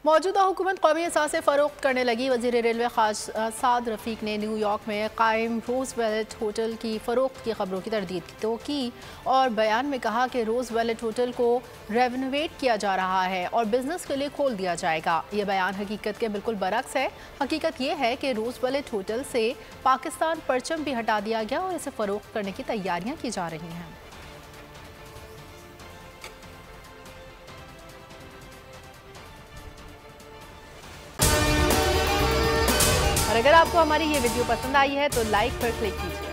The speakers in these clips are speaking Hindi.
मौजूदा हुकूमत कौमी असासे फ़रोख्त करने लगी। वज़ीर रेलवे साद रफ़ीक ने न्यूयॉर्क में कायम रोज़वेल्ट होटल की फ़रोख्त की खबरों की तरदीद की और बयान में कहा कि रोज़वेल्ट होटल को रेनोवेट किया जा रहा है और बिजनेस के लिए खोल दिया जाएगा। ये बयान हकीकत के बिल्कुल बरक्स है। हकीकत ये है कि रोज़वेल्ट होटल से पाकिस्तान परचम भी हटा दिया गया और इसे फ़रोख्त करने की तैयारियाँ की जा रही हैं। और अगर आपको हमारी ये वीडियो पसंद आई है तो लाइक पर क्लिक कीजिए।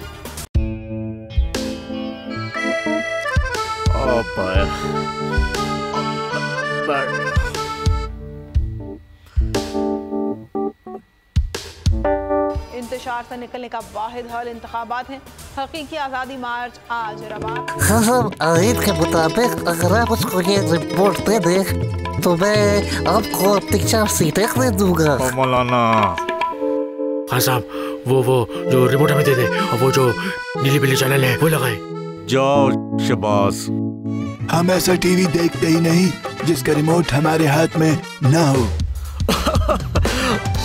इंतशार से निकलने का वाहिद हल इंतखाबात हैं। हकीकी आज़ादी मार्च आज रवान। आयत के मुताबिक अगर आप उसको ये रिपोर्ट दे दें तो मैं आपको अपनी 4 सीटें दे दूंगा। मौलाना हाँ साहब, वो जो रिमोट हमें दे दे और वो जो नीली पीली चैनल है वो लगाए। जाओ शबाज। हम ऐसा टीवी देखते ही नहीं जिसका रिमोट हमारे हाथ में ना हो।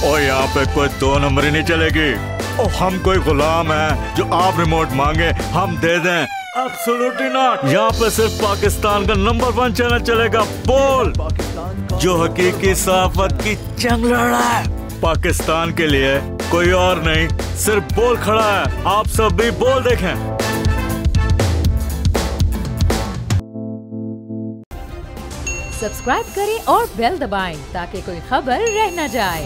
और यहाँ पे कोई 2 नंबरी नहीं चलेगी। और हम कोई गुलाम है जो आप रिमोट मांगे हम दे दें? Absolutely not. यहाँ पे सिर्फ पाकिस्तान का नंबर 1 चैनल चलेगा, बोल, जो हकीकी सहाफत की जंग लड़ रहा है। पाकिस्तान के लिए कोई और नहीं, सिर्फ बोल खड़ा है। आप सब भी बोल देखें। सब्सक्राइब करें और बेल दबाएं ताकि कोई खबर रह न जाए।